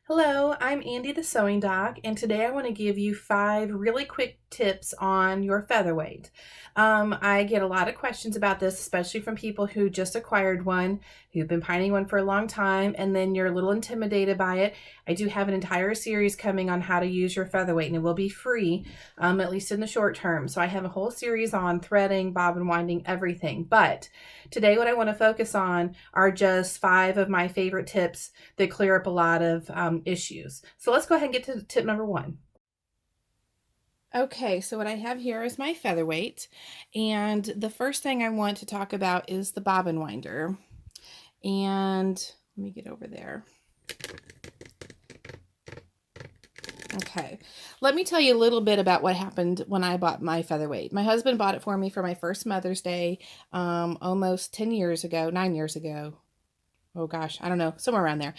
Hello, I'm Andy the Sewing Doc, and today I want to give you 5 really quick tips on your featherweight. I get a lot of questions about this, especially from people who just acquired one, who've been pining one for a long time, and then you're a little intimidated by it. I do have an entire series coming on how to use your featherweight, and it will be free, at least in the short term. So I have a whole series on threading, bobbin winding, everything. But today what I want to focus on are just 5 of my favorite tips that clear up a lot of issues. So let's go ahead and get to tip number 1. Okay, so what I have here is my featherweight, and the first thing I want to talk about is the bobbin winder. And let me get over there. Okay, let me tell you a little bit about what happened when I bought my featherweight. My husband bought it for me for my first Mother's Day almost 10 years ago, 9 years ago. Oh gosh, I don't know, somewhere around there.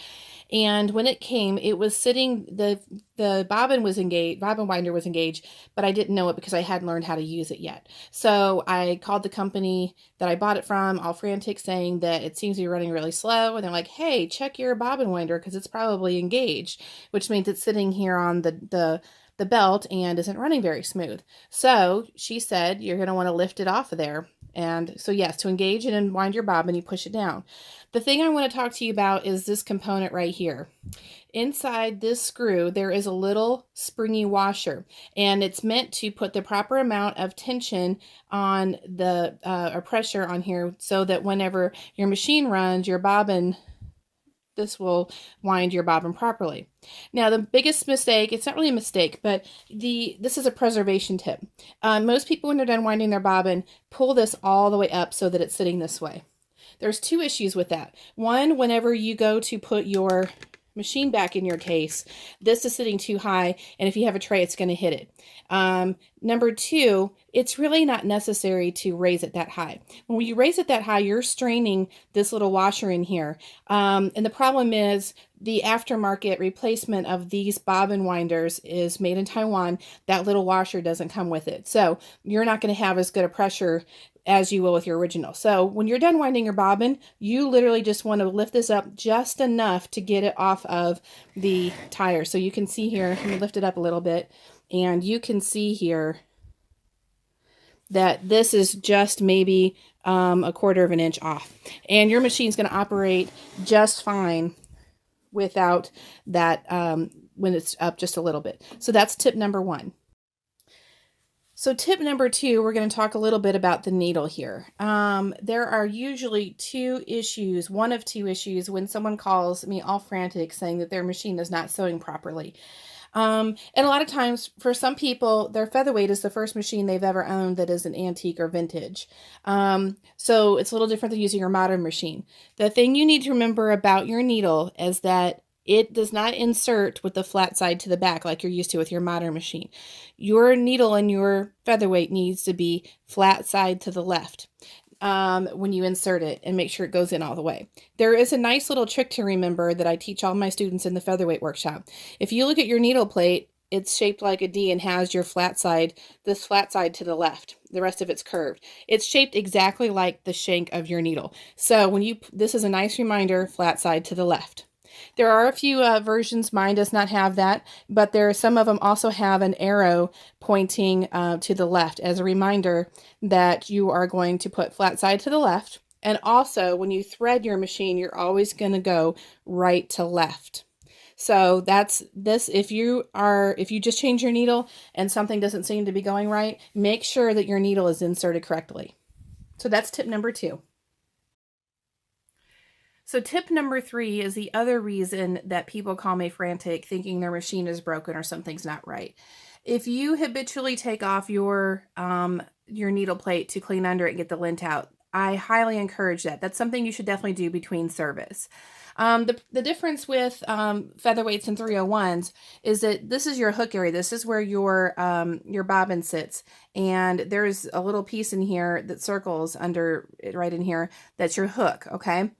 And when it came, it was sitting, the bobbin was engaged, bobbin winder was engaged, but I didn't know it because I hadn't learned how to use it yet. So I called the company that I bought it from, all frantic, saying that it seems to be running really slow. And they're like, hey, check your bobbin winder because it's probably engaged, which means it's sitting here on the belt and isn't running very smooth. So she said, you're going to want to lift it off of there. And so yes, to engage it and wind your bobbin, you push it down. The thing I want to talk to you about is this component right here. Inside this screw, there is a little springy washer, and it's meant to put the proper amount of tension on the or pressure on here so that whenever your machine runs, your bobbin, this will wind your bobbin properly. Now, the biggest mistake, it's not really a mistake, but this is a preservation tip. Most people, when they're done winding their bobbin, pull this all the way up so that it's sitting this way. There's 2 issues with that. One, whenever you go to put your machine back in your case, this is sitting too high, and if you have a tray, it's going to hit it. Number 2, it's really not necessary to raise it that high. When you raise it that high, you're straining this little washer in here. And the problem is the aftermarket replacement of these bobbin winders is made in Taiwan. That little washer doesn't come with it. So you're not going to have as good a pressure as you will with your original. So when you're done winding your bobbin, you literally just want to lift this up just enough to get it off of the tire. So you can see here, let me lift it up a little bit, and you can see here that this is just maybe a quarter of an inch off. And your machine's going to operate just fine without that when it's up just a little bit. So that's tip number 1. So tip number 2, we're going to talk a little bit about the needle here. There are usually 2 issues, one of 2 issues when someone calls me all frantic saying that their machine is not sewing properly. And a lot of times for some people, their featherweight is the first machine they've ever owned that is an antique or vintage. So it's a little different than using your modern machine. The thing you need to remember about your needle is that it does not insert with the flat side to the back like you're used to with your modern machine. Your needle and your featherweight needs to be flat side to the left when you insert it, and make sure it goes in all the way. There is a nice little trick to remember that I teach all my students in the featherweight workshop. If you look at your needle plate, it's shaped like a D and has your flat side, this flat side to the left. The rest of it's curved. It's shaped exactly like the shank of your needle. So when this is a nice reminder, flat side to the left. There are a few versions, mine does not have that, but some of them also have an arrow pointing to the left as a reminder that you are going to put flat side to the left. And also, when you thread your machine, you're always going to go right to left. So that's this. If you just change your needle and something doesn't seem to be going right, make sure that your needle is inserted correctly. So that's tip number 2. So tip number 3 is the other reason that people call me frantic, thinking their machine is broken or something's not right. If you habitually take off your needle plate to clean under it and get the lint out, I highly encourage that. That's something you should definitely do between service. The difference with featherweights and 301s is that this is your hook area. This is where your bobbin sits, and there's a little piece in here that circles under it right in here. That's your hook, okay?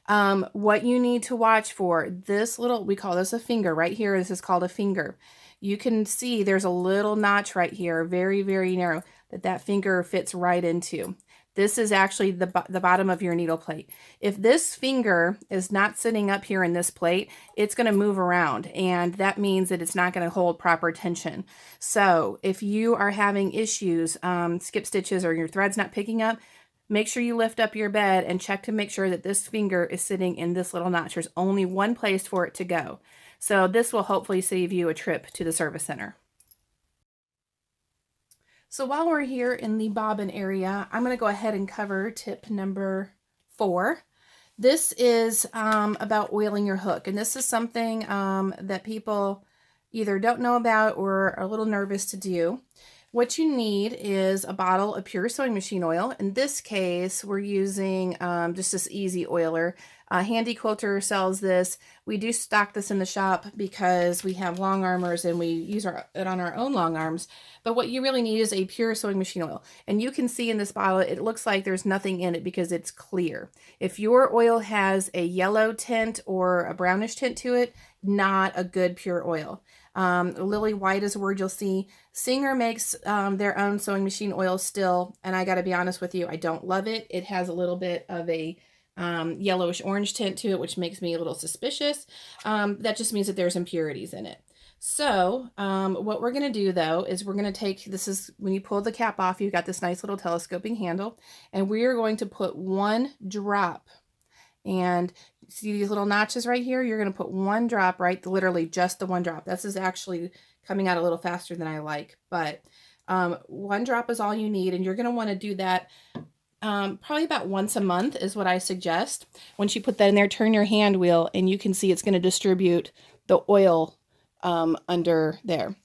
What you need to watch for, this little, we call this a finger right here. This is called a finger. You can see there's a little notch right here, very, very narrow, that finger fits right into. This is actually the bottom of your needle plate. If this finger is not sitting up here in this plate, it's going to move around, and that means that it's not going to hold proper tension. So if you are having issues, skip stitches, or your thread's not picking up, make sure you lift up your bed and check to make sure that this finger is sitting in this little notch. There's only one place for it to go. So this will hopefully save you a trip to the service center. So while we're here in the bobbin area, I'm going to go ahead and cover tip number 4. This is about oiling your hook, and this is something that people either don't know about or are a little nervous to do. What you need is a bottle of pure sewing machine oil. In this case, we're using just this easy oiler. Handy Quilter sells this. We do stock this in the shop because we have long armers and we use it on our own long arms. But what you really need is a pure sewing machine oil. And you can see in this bottle, it looks like there's nothing in it because it's clear. If your oil has a yellow tint or a brownish tint to it, not a good pure oil. Lily white is a word you'll see. Singer makes their own sewing machine oil still, and I got to be honest with you, I don't love it. It has a little bit of a yellowish orange tint to it, which makes me a little suspicious. That just means that there's impurities in it. So what we're going to do though is we're going to take, this is when you pull the cap off, you've got this nice little telescoping handle, and we are going to put 1 drop. And see these little notches right here? You're going to put 1 drop, right? Literally just the 1 drop. This is actually coming out a little faster than I like, but 1 drop is all you need, and you're going to want to do that probably about once a month is what I suggest. Once you put that in there, turn your hand wheel, and you can see it's going to distribute the oil under there.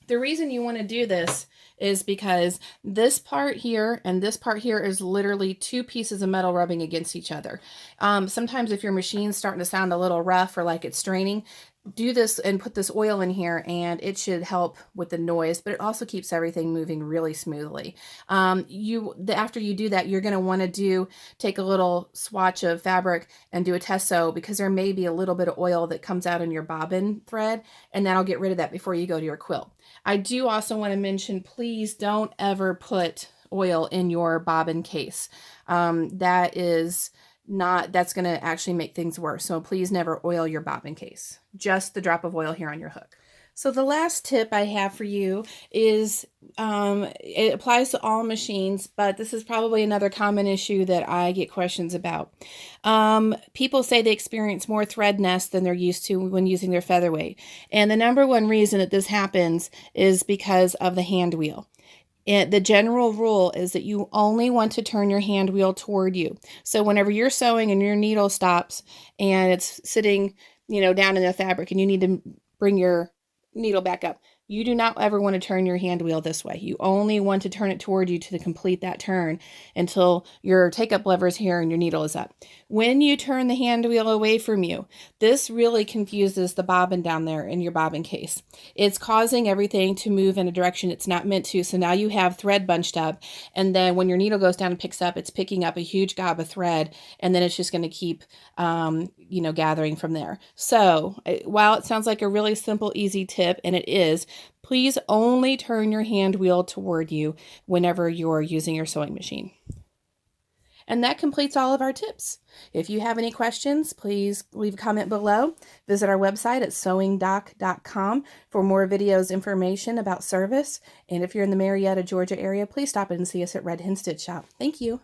The reason you want to do this is because this part here and this part here is literally 2 pieces of metal rubbing against each other. Sometimes if your machine's starting to sound a little rough or like it's straining, do this and put this oil in here, and it should help with the noise, but it also keeps everything moving really smoothly. After you do that, you're going to want to take a little swatch of fabric and do a test sew, because there may be a little bit of oil that comes out in your bobbin thread, and that'll get rid of that before you go to your quilt. I do also want to mention, please don't ever put oil in your bobbin case. That's going to actually make things worse. So please never oil your bobbin case. Just the drop of oil here on your hook. So the last tip I have for you is, it applies to all machines, but this is probably another common issue that I get questions about. People say they experience more thread nests than they're used to when using their featherweight. And the number one reason that this happens is because of the hand wheel. The general rule is that you only want to turn your hand wheel toward you. So whenever you're sewing and your needle stops and it's sitting, down in the fabric, and you need to bring your needle back up, you do not ever want to turn your hand wheel this way. You only want to turn it toward you to complete that turn until your take-up lever is here and your needle is up. When you turn the hand wheel away from you, this really confuses the bobbin down there in your bobbin case. It's causing everything to move in a direction it's not meant to, so now you have thread bunched up, and then when your needle goes down and picks up, it's picking up a huge gob of thread, and then it's just going to keep gathering from there. So while it sounds like a really simple, easy tip, and it is, please only turn your hand wheel toward you whenever you're using your sewing machine. And that completes all of our tips. If you have any questions, please leave a comment below. Visit our website at sewingdoc.com for more videos, information about service. And if you're in the Marietta, Georgia area, please stop in and see us at Red Hen Stitch Shop. Thank you.